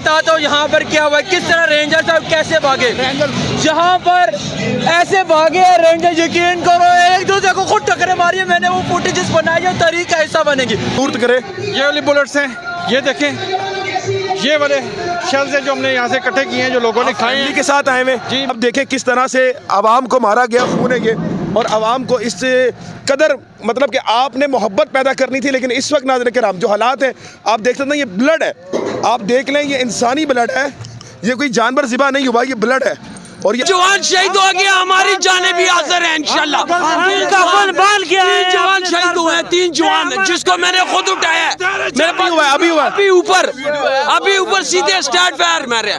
बताता हूँ यहाँ पर क्या हुआ, किस तरह रेंजर साहब कैसे भागे। यहाँ पर ऐसे भागे रेंजर, यकीन करो एक दूसरे को खुद टक्कर मारी है। मैंने वो फुटेजेस बनाई है, तारीख का हिस्सा बनेगी। दूर करे ये वाली बुलेट्स हैं, ये देखें, ये वाले शेल्स हैं जो हमने यहाँ से इकट्ठे किए हैं, जो लोगों ने खाए हैं। के साथ आए हुए जी। अब देखें किस तरह से आवाम को मारा गया, खून है ये, और आवाम को इस कदर मतलब कि आपने मोहब्बत पैदा करनी थी, लेकिन इस वक्त नाज़रीन किराम जो हालात हैं आप देख सकते हैं, ये ब्लड है, आप देख लें, ये इंसानी ब्लड है, ये कोई जानवर ज़िबा नहीं हुआ, ये ब्लड है। और ये जवान शहीद हो गया, हमारी जाने भी हाजिर है इंशाल्लाह। तीन जवान शहीद हुए हैं, 3 जवान, जिसको मैंने खुद उठाया है। मेरे पास हुआ है, अभी हुआ है। अभी ऊपर सीधे स्टार्ट फायर मारे।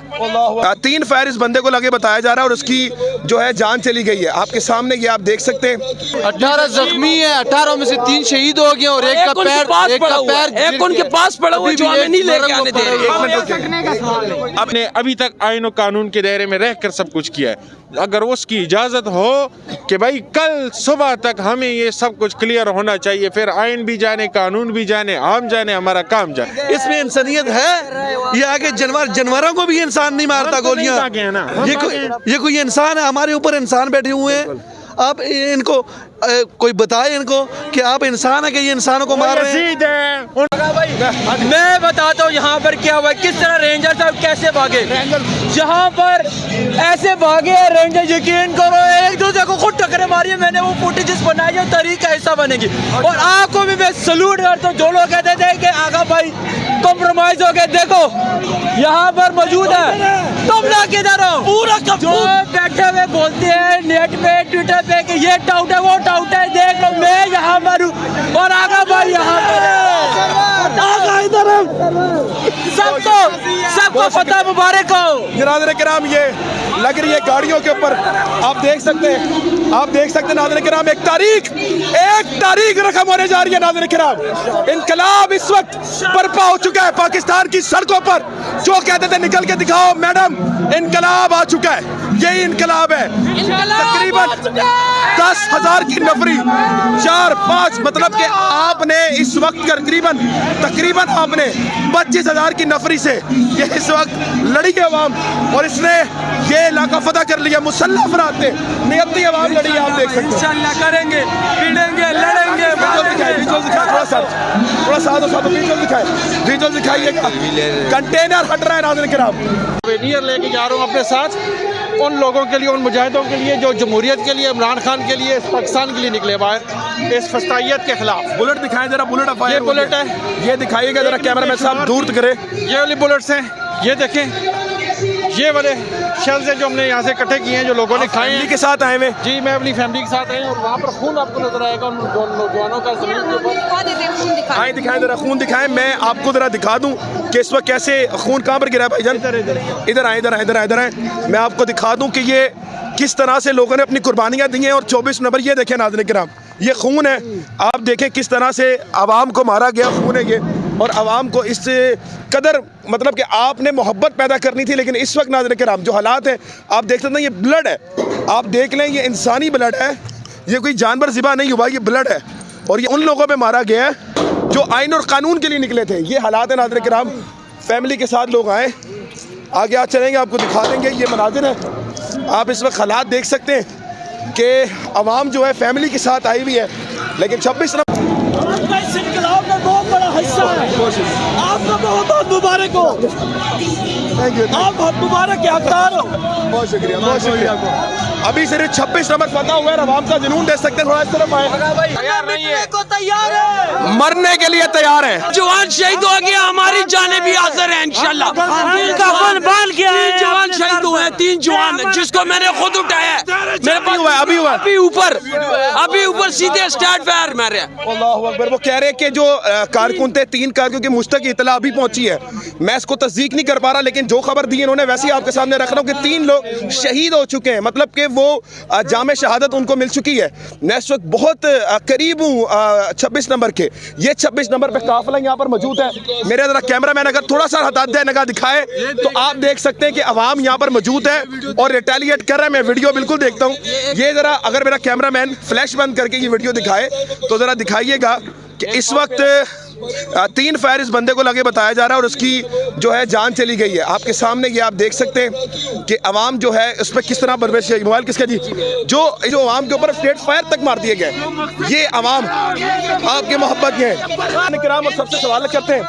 3 फायर इस बंदे को लगे बताया जा रहा है, और उसकी जो है जान चली गई है। आपके सामने ये आप देख सकते हैं। 18 जख्मी है, 18 में से 3 शहीद हो गए और एक का पैर एक उनके पास पड़ा हुआ, जो हमें नहीं लेके आने दे रहे। आपने अभी तक आईन और कानून के दायरे में रहकर सब कुछ किया है। अगर उसकी इजाज़त हो कि भाई कल सुबह तक हमें ये सब कुछ क्लियर होना चाहिए, फिर आइन भी जाने, कानून भी जाने, हम जाने, हमारा काम जाने। इसमें इंसानियत है। ये आगे जानवरों को भी इंसान नहीं मारता गोलियां। ये कोई इंसान है, हमारे ऊपर इंसान बैठे हुए हैं। आप इनको कोई बताए इनको कि आप इंसान है कि ये इंसानों को मार रहे हैं। मैं बताता हूँ यहाँ पर क्या हुआ, किस तरह रेंजर साहब कैसे भागे। यहाँ पर ऐसे भागे रेंजर, यकीन करो एक दूसरे को खुद टक्कर मारी है। मैंने वो फुटेजेस बनाई है, तारीख का हिस्सा बनेगी। और आपको भी मैं सलूट करता हूँ, जो लोग कहते थे कि आगा भाई कॉम्प्रोमाइज हो गए, देखो यहाँ पर मौजूद है। तुम लोग किधर हो? पूरा जो बैठे हुए बोलते हैं नेट पे, ट्विटर पे कि ये टाउट है, वो टाउट है, देख लो मैं यहाँ पर हूँ और आगा भाई यहाँ पर है। इधर सबको फतह मुबारक हो। नाज़रीन किराम ये लग रही है गाड़ियों के ऊपर, आप देख सकते हैं नाज़रीन किराम, एक तारीख रकम होने जा रही है। नाज़रीन किराम इनकलाब इस वक्त बर्पा हो चुका है पाकिस्तान की सड़कों पर। जो कहते थे निकल के दिखाओ मैडम, इनकलाब आ चुका है, यही इनकलाब है। तकरीबन 10,000 की नफरी, 4-5 मतलब कि आपने इस वक्त तकरीबन आपने 25,000 की नफरी से ये इस वक्त लड़ी है अवाम, और इसने ये इलाका फतह कर लिया। मुसल्लह अफराद ने नियती अवाम लड़ी है, आप देख सकते हैं। इंशाल्लाह करेंगे, पीड़ेंगे, लड़ेंगे। विजुअल दिखाइएगा। कंटेनर हट रहा है नाज़रीन किराम। वेनियर लेके जा रहा हूँ अपने साथ उन लोगों के लिए, उन मुजाहिदों के लिए जो जमहूरियत के लिए, इमरान खान के लिए, पाकिस्तान के लिए निकले बाहर इस फस्तायत के खिलाफ। बुलेट दिखाएं जरा, बुलेट ये बुलेट है, ये दिखाइएगा जरा, कैमरा मैन साहब दूर करे। ये वाली बुलेट्स हैं, ये देखें, ये वाले शेल्स हैं जो हमने यहाँ से इकट्ठे किए हैं, जो लोगों ने खाए हैं। के साथ आए हुए जी, मैं अपनी फैमिली के साथ आया हूँ, और वहाँ पर खून आपको नजर आएगा उन नौजवानों का जमीन के ऊपर। आए दिखाएं जरा, खून दिखाएं, मैं आपको जरा दिखा दूं कि इस वक्त कैसे खून कहाँ पर गिरा है भाईजान। इधर आए, मैं आपको दिखा दूं कि ये किस तरह से लोगों ने अपनी कुर्बानियाँ दी हैं। और 24 नंबर ये देखें नाज़रीन किराम, ये खून है, आप देखें किस तरह से आवाम को मारा गया, खून है ये, और आवाम को इस कदर मतलब कि आपने मोहब्बत पैदा करनी थी, लेकिन इस वक्त नाज़रीन किराम जो हालात हैं आप देख सकते हैं, ये ब्लड है, आप देख लें, ये इंसानी ब्लड है, ये कोई जानवर ज़िबा नहीं हुआ, ये ब्लड है। और ये उन लोगों पे मारा गया है जो आइन और कानून के लिए निकले थे। ये हालात है नाज़रीन किराम, फैमिली के साथ लोग आए, आगे आज चलेंगे, आपको दिखा देंगे। ये मनाजिर है, आप इस वक्त हालात देख सकते हैं कि आवाम जो है फैमिली के साथ आई हुई है। लेकिन 26 इनकलाब में बहुत बड़ा हिस्सा है, आपको बहुत बहुत मुबारक हो। आप बहुत मुबारक के हकदार हो। बहुत शुक्रिया। अभी सिर्फ 26 नंबर फतह हुआ है, आवाम का जुनून देख सकते हैं। थोड़ा इस तरफ आए, तैयार नहीं है, तैयार है, मरने के लिए तैयार है। जवान शहीद हो गया, हमारी जाने भी हाजिर है इंशाल्लाह। तीन जवान शहीद हुए हैं, 3 जवान, जिसको मैंने खुद उठाया है। मेरे पास अभी ऊपर सीधे स्टार्ट फायर मारे। अल्लाहु अकबर। वो कह रहे हैं कि जो कारकुन थे, 3 कारकुन की मुझ तक इतला अभी पहुंची है, मैं इसको तस्दीक नहीं कर पा रहा, लेकिन जो खबर दी इन्होंने वैसे ही आपके सामने रख रहा हूँ कि 3 लोग शहीद हो चुके हैं, मतलब कि वो जामे शहादत उनको मिल चुकी है। मैं इस वक्त बहुत करीब हूँ 26 नंबर के। ये 26 नंबर पे काफिला यहाँ पर मौजूद है। मेरे जरा कैमरा मैन अगर थोड़ा सा हटा दे, नगाह दिखाए, तो आप देख सकते हैं कि अवाम यहाँ पर मौजूद है और रिटेलिएट कर रहा है। मैं वीडियो बिल्कुल देखता हूँ। ये जरा अगर मेरा कैमरा मैन फ्लैश बंद करके ये वीडियो दिखाए तो जरा दिखाइएगा कि इस वक्त 3 फायर इस बंदे को लगे बताया जा रहा है और उसकी जो है जान चली गई है। आपके सामने ये आप देख सकते हैं कि अवाम जो है उस पर किस तरह बर्बाद। मोबाइल किसका जी? जो अवाम के ऊपर स्टेट फायर तक मार दिए गए। ये अवाम आपके मोहब्बत के हैं। किराम और सबसे सवाल करते हैं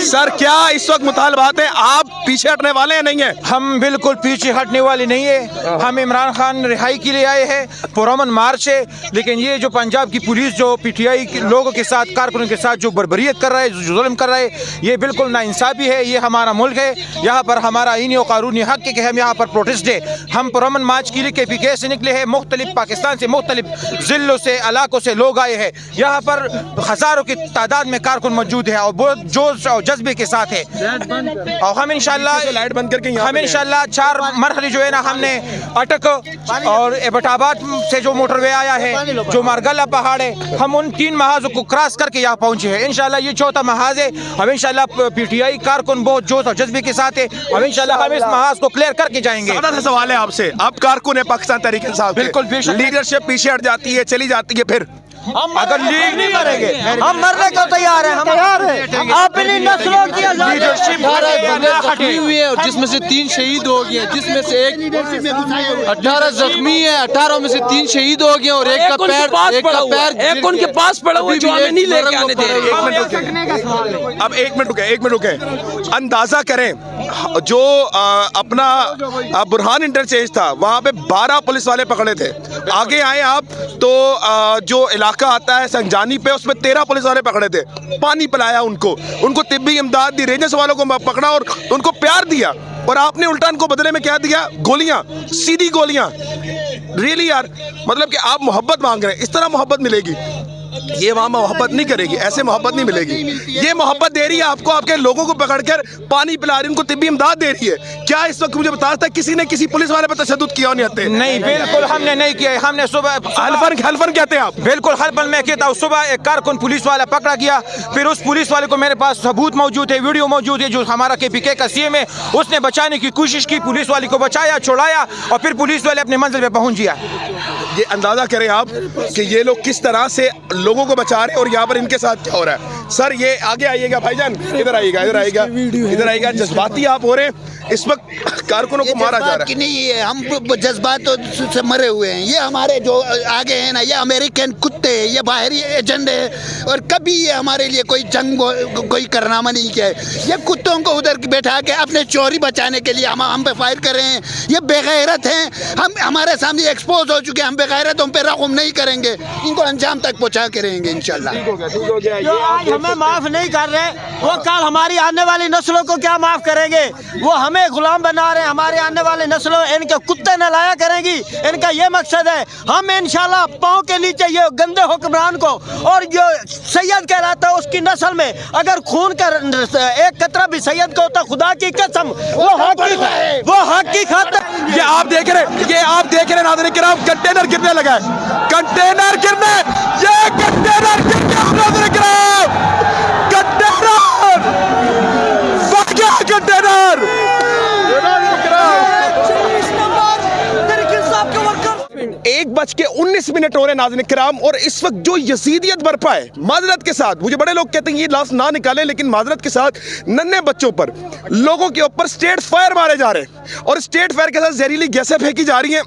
सर, क्या इस वक्त मुतालबात है? आप पीछे हटने वाले हैं? नहीं है, हम बिल्कुल पीछे हटने वाले नहीं है। हम इमरान खान रिहाई के लिए आए हैं, पुरअमन मार्च है। लेकिन ये जो पंजाब की पुलिस जो पीटीआई के लोगों के साथ, कारकुनों के साथ जो बर्बरियत कर रहा है, जो जुल्म कर रहा है, ये बिल्कुल नाइंसाफ़ी है। ये हमारा मुल्क है, यहाँ पर हमारा आईनी और कानूनी हक है कि हम यहाँ पर प्रोटेस्ट है। हम पुरअमन मार्च के लिए KPK से निकले हैं। मुख्तलिफ पाकिस्तान से मुख्तलिफ ज़िलों से, इलाकों से लोग आए हैं। यहाँ पर हज़ारों की तादाद में कारकुन मौजूद है और बहुत जोश और जज्बे के साथ है। और हम इंशाल्लाह लाइट बंद करके हम इंशाल्लाह 4 मरहले जो है ना, हमने अटक और एबटाबाद से जो मोटरवे आया है, जो मारगला पहाड़ है, हम उन 3 महाजों को क्रॉस करके यहाँ पहुँचे हैं। इंशाल्लाह ये 4था महाज है। हम इंशाल्लाह PTI कारकुन बहुत जोश और जज्बे के साथ है। हम इंशाल्लाह हम इस महाज को क्लियर करके जाएंगे। सवाल है आपसे, आप कारकुन है पाकिस्तान तहरीक इंसाफ, बिल्कुल लीडरशिप पीछे हट जाती है, चली जाती है, फिर अगर लीग नहीं मरेंगे, हम मरने को तैयार हैं। हम तैयार हैं। अपनी नस्लों की लीडरशिप जख्मी हुए हैं, जिसमें से 3 शहीद हो गए, जिसमें से 18 जख्मी है, 18 में से 3 शहीद हो गए और एक का पैर उनके पास पड़ा हुआ जो हमें नहीं लेके आने दे रहे। अब एक मिनट रुके। अंदाजा करें, जो अपना बुरहान इंटरचेंज था, वहाँ पे 12 पुलिस वाले पकड़े थे। आगे आए आप तो जो इलाका आता है संजानी पे, उसमें 13 पुलिस वाले पकड़े थे। पानी पिलाया उनको तिब्बी इमदाद दी, रेंजर्स वालों को पकड़ा और उनको प्यार दिया। और आपने उल्टा उनको बदले में क्या दिया? गोलियां, सीधी गोलियां। रियली यार, मतलब कि आप मोहब्बत मांग रहे हैं, इस तरह मोहब्बत मिलेगी? ये वहाँ मोहब्बत नहीं करेगी, ऐसे मोहब्बत नहीं मिलेगी। ये मोहब्बत दे रही है आपको, आपके लोगों को पकड़कर पानी पिला रही है, उनको तिब्बी इमदाद दे रही है। क्या इस वक्त मुझे बता सकता है किसी ने किसी पुलिस वाले पर तशद्दुद किया? नहीं, बिल्कुल हमने नहीं किया। हमने सुबह हल्फन कहते हैं आप? बिल्कुल हल्फन मैं कहता हूँ। सुबह एक कारकुन पुलिस वाला पकड़ा गया, फिर उस पुलिस वाले को मेरे पास सबूत मौजूद है, वीडियो मौजूद है, जो हमारा KPK का CM है, उसने बचाने की कोशिश की, पुलिस वाले को बचाया, छुड़ाया और फिर पुलिस वाले अपने मंजिल पे पहुंच गया। ये अंदाजा करें आप कि ये लोग किस तरह से लोगों को बचा रहे हैं और यहाँ पर इनके साथ क्या हो रहा है। सर ये आगे आइएगा भाईजान, इधर आइएगा। जज्बाती आप हो रहे हैं, इस वक्त कारकुनों को मारा जा रहा है। नहीं है, हम जज्बातों से मरे हुए हैं। ये हमारे जो आगे हैं ना, ये अमेरिकन कुत्ते हैं, ये बाहरी एजेंडे हैं और कभी ये हमारे लिए कोई जंग कोई कारनामा नहीं किया है। ये कुत्तों को उधर बैठा के अपने चोरी बचाने के लिए हम पे फायर कर रहे हैं। ये बेगैरत हैं, हम हमारे सामने एक्सपोज हो चुके हैं। हम बेगैरतों पे रकम नहीं करेंगे, इनको अंजाम तक पहुँचा के रहेंगे इंशाल्लाह। जो आज हमें माफ नहीं कर रहे, वो कल हमारी आने वाली नस्लों को क्या माफ करेंगे? वो हमें गुलाम बना रहे हैं। हमारे आने वाले नस्लों इनके कुत्ते न लाया करेंगी। इनका ये मकसद है। हम इंशाल्लाह पाँव के नीचे ये गंदे हुक्मरान को, और जो सैयद कहलाता है उसकी नस्ल में अगर खून का एक कतरा भी सैयद का होता, खुदा की कसम वो हक की खातिर। ये आप देख रहे नाज़रीन किराम, कंटेनर गिरने लगा है, कंटेनर गिरने, ये कंटेनर गिर गया नाज़रीन किराम, कंटेनर 1:19 हो रहे नाज़रीन किराम। और इस वक्त जो यजीदियत बरपा है, माजरत के साथ, मुझे बड़े लोग कहते हैं ये लाश ना निकालें, लेकिन माजरत के साथ नन्हे बच्चों पर, लोगों के ऊपर स्टेट फायर मारे जा रहे हैं और स्टेट फायर के साथ जहरीली गैसें फेंकी जा रही हैं,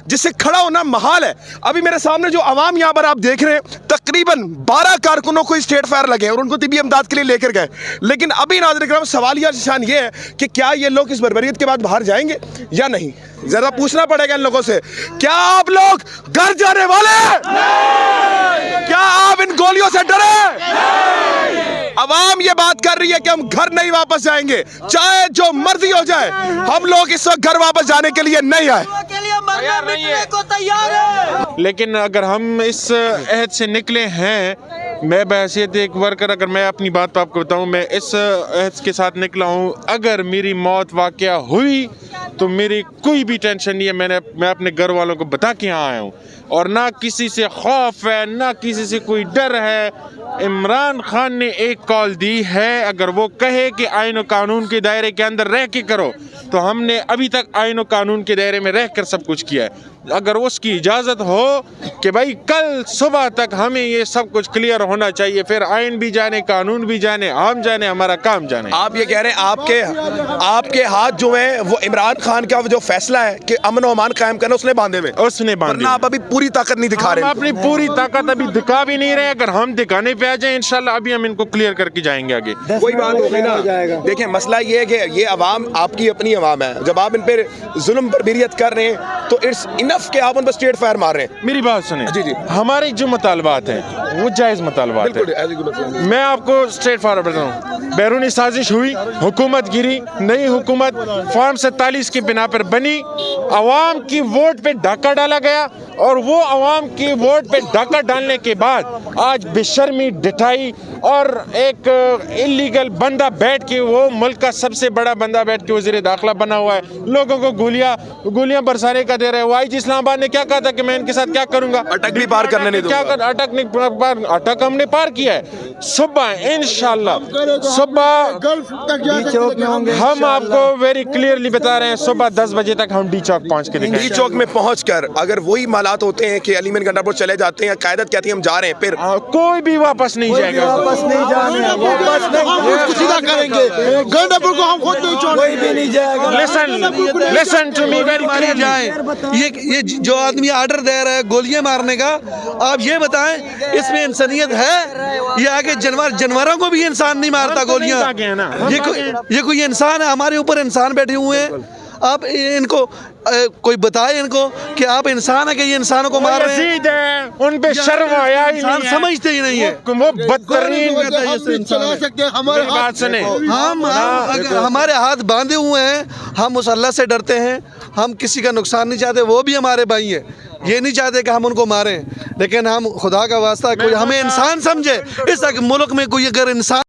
जिससे खड़ा होना महाल है। अभी मेरे सामने जो आवाम यहाँ पर आप देख रहे हैं, तकरीबन 12 कारकुनों को स्टेट फायर लगे और उनको तिब्बी इमदाद के लिए लेकर गए। लेकिन अभी नाज़रीन किराम सवालिया निशान ये है कि क्या ये लोग इस बर्बरियत के बाद बाहर जाएंगे या नहीं? जरा पूछना पड़ेगा इन लोगों से, क्या आप लोग घर जाने वाले हैं? क्या आप इन गोलियों से डरे? अवाम ये बात कर रही है कि हम घर नहीं वापस जाएंगे, चाहे जो मर्जी हो जाए। हम लोग इस वक्त घर वापस जाने के लिए नहीं आए, लेकिन अगर हम इस अहद से निकले हैं, मैं बहैसियत एक वर्कर, अगर मैं अपनी बात आपको बताऊं, मैं इस अहद के साथ निकला हूं, अगर मेरी मौत वाक़या हुई तो मेरी कोई भी टेंशन नहीं है। मैं अपने घर वालों को बता के यहाँ आया हूँ और ना किसी से खौफ है, ना किसी से कोई डर है। इमरान खान ने एक कॉल दी है, अगर वो कहे कि आईन और कानून के दायरे के अंदर रह के करो, तो हमने अभी तक आईन और कानून के दायरे में रह कर सब कुछ किया है। अगर उसकी इजाज़त हो कि भाई कल सुबह तक हमें ये सब कुछ क्लियर होना चाहिए, फिर आइन भी जाने, कानून भी जाने, आम जाने, हमारा काम जाने। आप ये कह रहे हैं आपके हाथ जो है वो इमरान खान का जो फैसला है कि अमन और अमान कायम करना उसने बांधे में, उसने बांधे वरना आप अभी पूरी ताकत नहीं दिखा हम रहे। अपनी पूरी ताकत अभी दिखा भी नहीं रहे। अगर हम दिखाने पे आ जाए इंशाल्लाह अभी हम इनको क्लियर करके जाएंगे आगे। कोई बात हो गई ना। देखिए मसला ये है कि ये अवाम आपकी अपनी अवाम है, जब आप इन पर जुल्म बर्बरियत कर रहे हैं तो इट्स इनफ कि आप उन पर स्ट्रेट फायर मार रहे हैं। मेरी बात सुने, जी जी। हमारे जो मुतालबात हैं वो जायज़ मुतालबात है। मैं आपको स्ट्रेट फॉरवर्ड बताऊँ, बैरूनी साजिश हुई, हुकूमत गिरी, नई हुकूमत फॉर्म 47 की बिना पर बनी, अवाम की वोट पे डाका डाला गया और वो अवाम की वोट पे डाका डालने के बाद आज बेशर्मी, डिठाई और एक इलीगल बंदा बैठ के, वो मुल्क का सबसे बड़ा बंदा बैठ के वज़ीर दाखिला बना हुआ है, लोगों को गोलियां बरसाने का दे रहे हैं। वाइज इस्लामाबाद ने क्या कहा था कि मैं इनके साथ क्या करूंगा, अटक भी पार करने नहीं दूंगा। क्या कर, अटक हमने पार किया है। सुबह इंशाल्लाह सुबह हम आपको वेरी क्लियरली बता रहे हैं, सुबह 10 बजे तक हम डी चौक पहुंच के डी दिखाएंगे। चौक में पहुंचकर अगर वही हालात होते हैं कि अलीमन गंडापुर चले जाते हैं, कायदत कहती है हम जा रहे हैं, फिर कोई भी वापस नहीं जाएगा, वापस नहीं जाने, वापस नहीं सीधा करेंगे, गंडापुर को हम खुद नहीं छोड़ेंगे, कोई भी नहीं जाएगा। लिसन टू मी वेरी मारे जाए। ये जो आदमी ऑर्डर दे रहा है गोलियां मारने का, आप ये बताएं इसमें इंसानियत है? ये आगे जानवरों को भी इंसान नहीं मारता गोलियां। ये कोई इंसान है? हमारे ऊपर इंसान बैठे हुए हैं। आप इनको कोई बताए इनको कि आप इंसान है कि ये इंसानों को मार रहे हैं? उन पे शर्म आया ही इंसान नहीं है। समझते ही नहीं है। वो बदतरीन हमारे बात सुने, हमारे हाथ बांधे हुए हैं, हम उस अल्लाह से डरते हैं, हम किसी का नुकसान नहीं चाहते, वो भी हमारे भाई हैं, ये नहीं चाहते कि हम उनको मारें, लेकिन हम खुदा का वास्ता कोई हमें इंसान समझे। इस मुल्क में कोई अगर इंसान